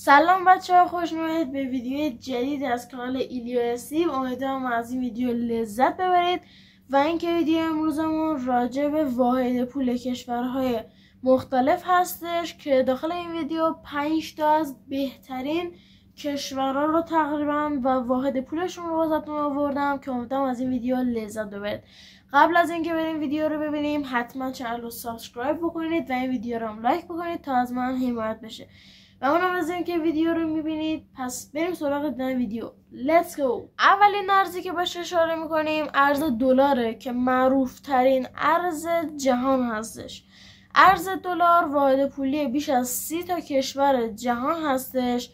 سلام بچه ها، خوش اومدید به ویدیو جدید از کانال ایلیاسیو. امیدوارم از این ویدیو لذت ببرید و اینکه ویدیو امروزمون راجع به واحد پول کشورهای مختلف هستش که داخل این ویدیو 5 تا از بهترین کشورها رو تقریبا و واحد پولشون رو واسهتون آوردم که امیدوارم از این ویدیو لذت ببرید. قبل از اینکه بریم ویدیو رو ببینیم حتما چنل رو سابسکرایب بکنید و این ویدیو رو هم لایک بکنید تا از من حمایت بشه. و اونم از اینکه ویدیو رو میبینید، پس بریم سراغ دیدن ویدیو. Let's go. اولین ارزی که بهش اشاره میکنیم ارز دلاره که معروف ترین ارز جهان هستش. ارز دلار واحد پولی بیش از 30 تا کشور جهان هستش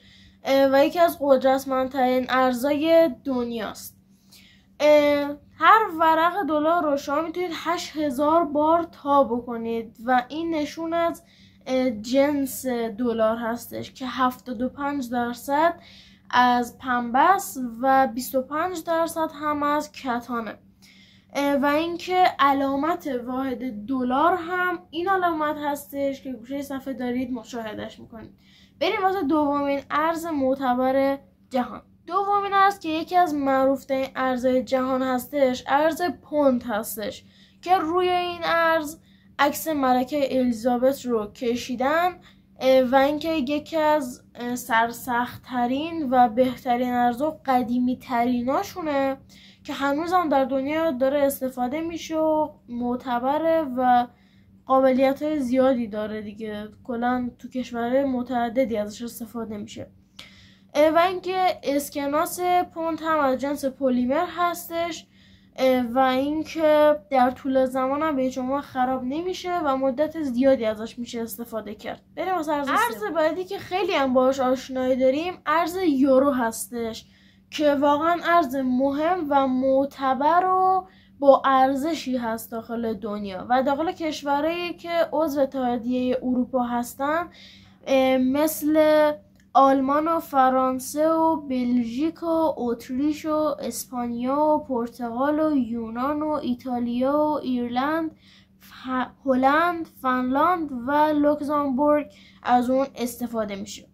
و یکی از قدرتمندترین ارزهای دنیاست. هر ورق دلار رو شما میتونید 8000 بار تا بکنید و این نشون از جنس دلار هستش که 75% از پنبه است و 25% هم از کتانه. و اینکه علامت واحد دلار هم این علامت هستش که گوشه صفحه دارید مشاهدهش میکنید. بریم واسه دومین ارز معتبر جهان. دومین ارز که یکی از معروف‌ترین ارزهای جهان هستش ارز پوند هستش که روی این ارز عکس ملکه الیزابت رو کشیدن و اینکه یکی از سرسخت‌ترین و بهترین ارز و قدیمی تریناشونه که هنوز هم در دنیا داره استفاده میشه و معتبره و قابلیت زیادی داره دیگه. کلا تو کشورهای متعددی ازش استفاده میشه. و اینکه اسکناس پوند هم از جنس پلیمر هستش و اینکه در طول زمان هم به شما خراب نمیشه و مدت زیادی ازش میشه استفاده کرد. بریم واسه ارز بعدی که خیلی هم باهاش آشنایی داریم ارز یورو هستش که واقعا ارز مهم و معتبر و با ارزشی هست داخل دنیا و داخل کشورهایی که عضو اتحادیه اروپا هستن مثل آلمان و فرانسه و بلژیک و اتریش و اسپانیا و پرتغال و یونان و ایتالیا و ایرلند، هلند، فنلاند و لوکزامبورگ از اون استفاده میشه.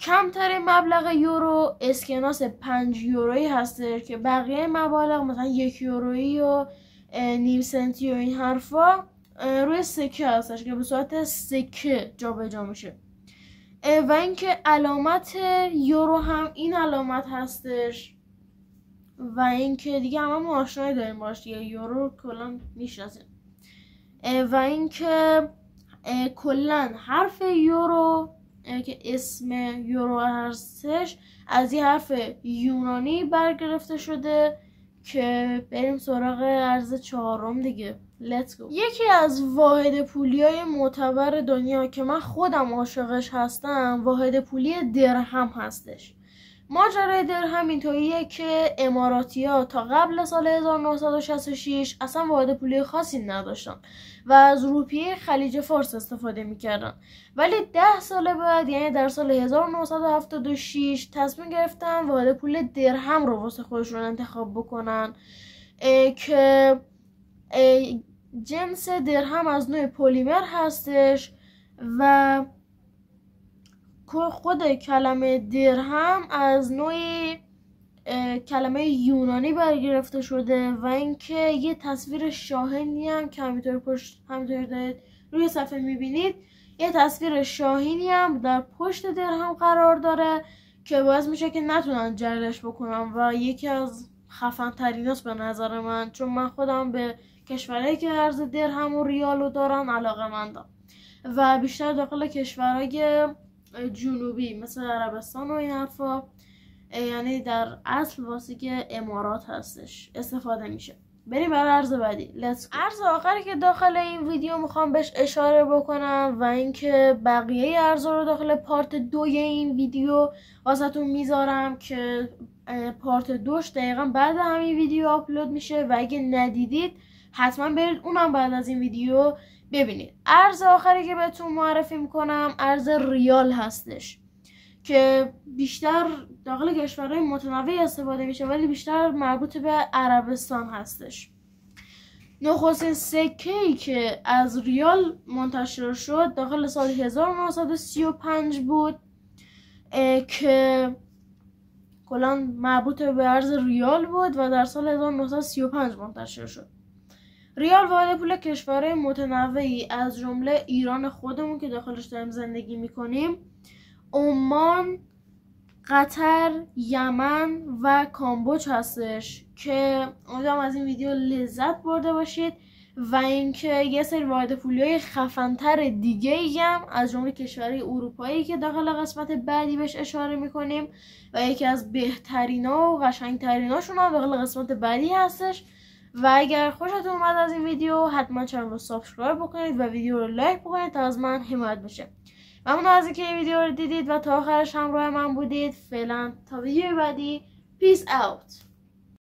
کمترین مبلغ یورو اسکناس 5 یورویی هسته که بقیه مبالغ مثلا 1 یورویی و نیم سنتی و این حرفا روی سکه هستش که به صورت سکه جابجا میشه. و اینکه علامت یورو هم این علامت هستش و اینکه دیگه همه آشنایی داریم باش دیگه، یورو کلا میشناسیم. و اینکه کلا حرف یورو که اسم یورو هستش از این حرف یونانی برگرفته شده که بریم سراغ ارز چهارم دیگه. Let's go. یکی از واحد پولی‌های معتبر دنیا که من خودم عاشقش هستم واحد پولی درهم هستش. ماجرای درهم اینطوریه که اماراتی‌ها تا قبل سال 1966 اصلا واحد پولی خاصی نداشتن و از روپیه خلیج فارس استفاده میکردن، ولی 10 سال بعد یعنی در سال 1976 تصمیم گرفتن واحد پول درهم رو واسه خودشون انتخاب بکنن که جنس درهم از نوع پلیمر هستش و خود کلمه درهم از نوع کلمه یونانی برگرفته شده و اینکه یه تصویر شاهینی هم که همینطور دارید روی صفحه میبینید یه تصویر شاهینی هم در پشت درهم قرار داره که باعث میشه که نتونن جلش بکنم و یکی از خفن تریناست به نظر من، چون من خودم به کشورهایی که ارز درهم و ریالو دارن علاقه‌مندم و بیشتر داخل کشورهای جنوبی مثل عربستان و این حرفا، یعنی در اصل واسه که امارات هستش استفاده میشه. بریم برای ارز بعدی. ارز آخری که داخل این ویدیو میخوام بهش اشاره بکنم و اینکه بقیه ارزا رو داخل پارت 2 این ویدیو واسهتون میذارم که پارت 2 دقیقا بعد همین ویدیو آپلود میشه و اگه ندیدید حتما برید اونم بعد از این ویدیو ببینید. ارز آخری که بهتون معرفی میکنم ارز ریال هستش که بیشتر داخل کشورهای متنوعی استفاده میشه ولی بیشتر مربوط به عربستان هستش. نخستین سکه‌ای که از ریال منتشر شد داخل سال 1935 بود که کلا مربوط به ارز ریال بود و در سال 1935 منتشر شد. ریال واحد پول کشورهای متنوعی از جمله ایران خودمون که داخلش داریم زندگی میکنیم، عمان، قطر، یمن و کامبوج هستش که امیدوارم از این ویدیو لذت برده باشید و اینکه یه سری واحد پولی‌های خفن‌تر دیگه‌ای هم از جمله کشورهای اروپایی که داخل قسمت بعدی بهش اشاره میکنیم و یکی از بهترینا و قشنگتریناشون هم داخل قسمت بعدی هستش. و اگر خوشتون اومد از این ویدیو حتما چنل رو سابسکرایب بکنید و ویدیو رو لایک بکنید تا از من حمایت بشه. ممنون از اینکه این ویدیو رو دیدید و تا آخرش همراه من بودید. فعلا تا ویدیو بعدی، پیس اوت.